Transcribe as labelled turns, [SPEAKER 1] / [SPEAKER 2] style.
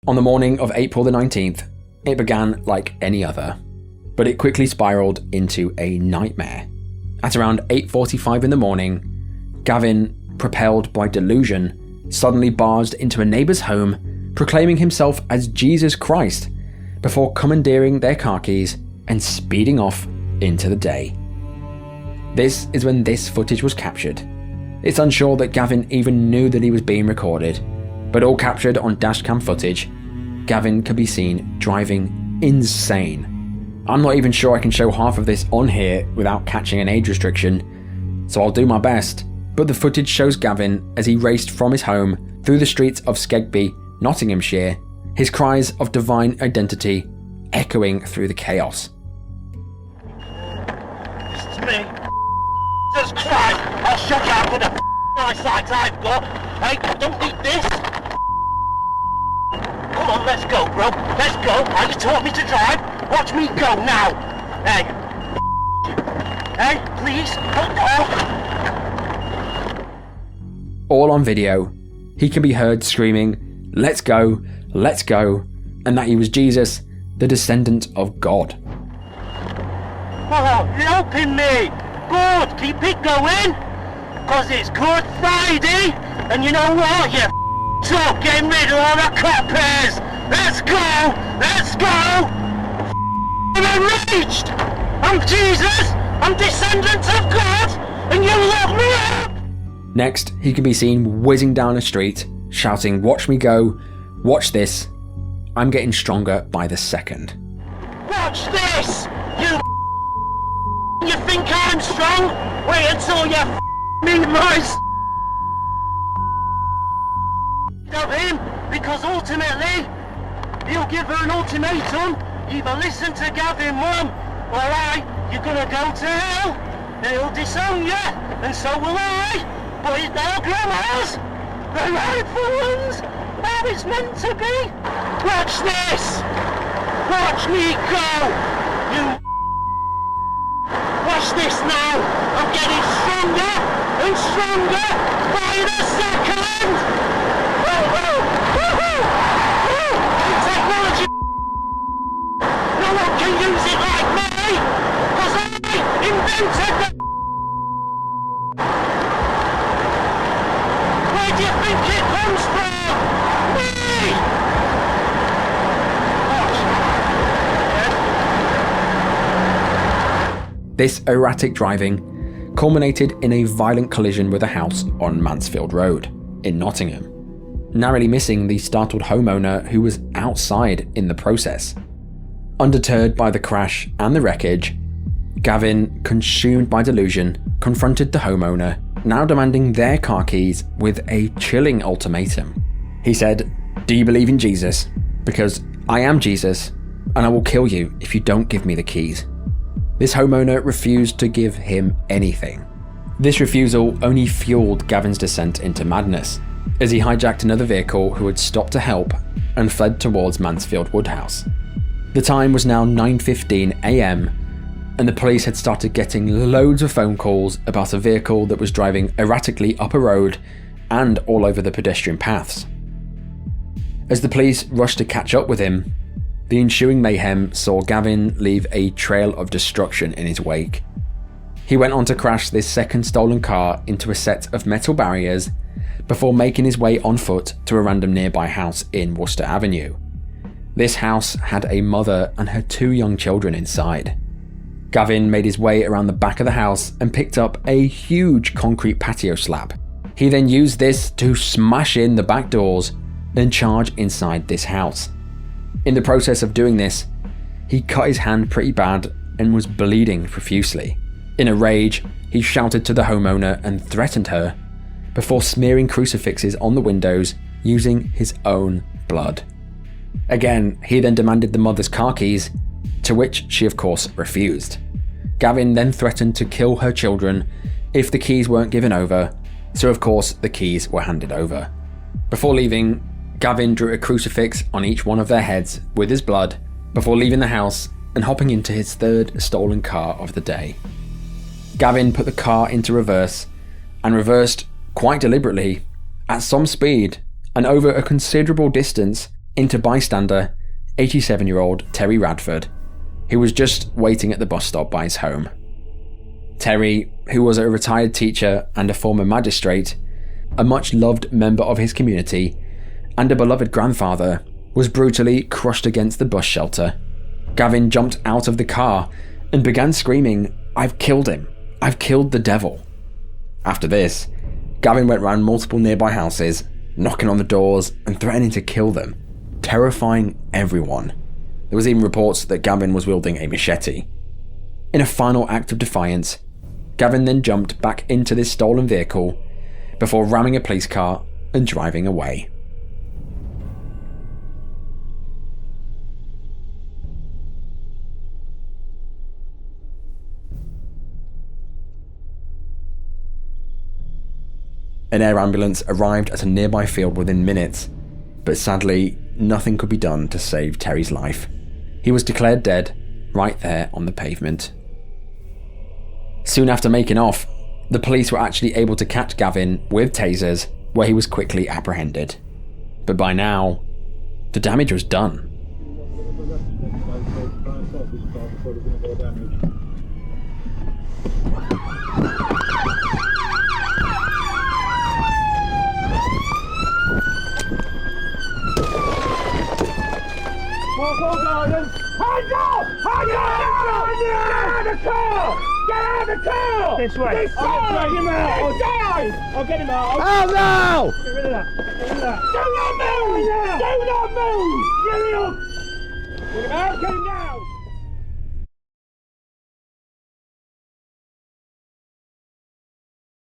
[SPEAKER 1] On the morning of April the 19th, it began like any other, but it quickly spiraled into a nightmare. At around 8:45 in the morning, Gavin, propelled by delusion, suddenly barged into a neighbour's home, proclaiming himself as Jesus Christ, before commandeering their car keys and speeding off into the day. This is when this footage was captured. It's unsure that Gavin even knew that he was being recorded, but all captured on dashcam footage, Gavin could be seen driving insane. I'm not even sure I can show half of this on here without catching an age restriction, so I'll do my best, but the footage shows Gavin as he raced from his home through the streets of Skegby, Nottinghamshire, his cries of divine identity echoing through the chaos.
[SPEAKER 2] This is me. Jesus Christ, I'll show you how good a eyesight I've got. Hey, don't need this. Come on, let's go, bro. Let's go. How you taught me to drive? Watch me go now. Hey. Hey, please, don't go.
[SPEAKER 1] All on video, he can be heard screaming, let's go, and that he was Jesus, the descendant of God.
[SPEAKER 2] Oh, you're helping me. Good, keep it going. Cause it's Good Friday, and you know what, you took getting rid of all the coppers. Let's go, let's go. I'm enraged. I'm Jesus, I'm descendant of God, and you lock me up.
[SPEAKER 1] Next, he can be seen whizzing down a street, shouting, watch me go, watch this, I'm getting stronger by the second.
[SPEAKER 2] Watch this, you think I'm strong? Wait until you meet my of him, because ultimately, he'll give her an ultimatum, either listen to Gavin Mum, or you're gonna go to hell, and he'll disown you, and so will I, but it's our grandmas, the rightful ones, how it's meant to be. Watch this, watch me go, you watch this now, I'm getting stronger and stronger by the second. Woo-hoo! Woo-hoo! Woo! Technology, no one can use it like me, because I invented the Where do you think it comes from? Me! Watch.
[SPEAKER 1] This erratic driving culminated in a violent collision with a house on Mansfield Road in Nottingham, narrowly missing the startled homeowner who was outside in the process. Undeterred by the crash and the wreckage, Gavin, consumed by delusion, confronted the homeowner, now demanding their car keys with a chilling ultimatum. He said, "Do you believe in Jesus? Because I am Jesus, and I will kill you if you don't give me the keys." This homeowner refused to give him anything. This refusal only fueled Gavin's descent into madness, as he hijacked another vehicle who had stopped to help and fled towards Mansfield Woodhouse. The time was now 9:15 AM, and the police had started getting loads of phone calls about a vehicle that was driving erratically up a road and all over the pedestrian paths. As the police rushed to catch up with him, the ensuing mayhem saw Gavin leave a trail of destruction in his wake. He went on to crash this second stolen car into a set of metal barriers before making his way on foot to a random nearby house in Worcester Avenue. This house had a mother and her 2 young children inside. Gavin made his way around the back of the house and picked up a huge concrete patio slab. He then used this to smash in the back doors and charge inside this house. In the process of doing this, he cut his hand pretty bad and was bleeding profusely. In a rage, he shouted to the homeowner and threatened her before smearing crucifixes on the windows using his own blood. Again, he then demanded the mother's car keys, to which she of course refused. Gavin then threatened to kill her children if the keys weren't given over, so of course the keys were handed over. Before leaving, Gavin drew a crucifix on each one of their heads with his blood before leaving the house and hopping into his third stolen car of the day. Gavin put the car into reverse and reversed quite deliberately at some speed and over a considerable distance into bystander 87-year-old Terry Radford, who was just waiting at the bus stop by his home. Terry, who was a retired teacher and a former magistrate, a much-loved member of his community, and a beloved grandfather, was brutally crushed against the bus shelter. Gavin jumped out of the car and began screaming, "I've killed him! I've killed the devil!" After this, Gavin went round multiple nearby houses, knocking on the doors and threatening to kill them, terrifying everyone. There was even reports that Gavin was wielding a machete. In a final act of defiance, Gavin then jumped back into this stolen vehicle before ramming a police car and driving away. An air ambulance arrived at a nearby field within minutes, but sadly, nothing could be done to save Terry's life. He was declared dead right there on the pavement. Soon after making off, the police were actually able to catch Gavin with tasers, where he was quickly apprehended. But by now, the damage was done.
[SPEAKER 2] This way. This way! I'll get him out! I'll get him out!
[SPEAKER 3] Oh no!
[SPEAKER 2] Get rid of that! Get rid of that! Do not move! Do not move! Get him up! Get him out! Get him down!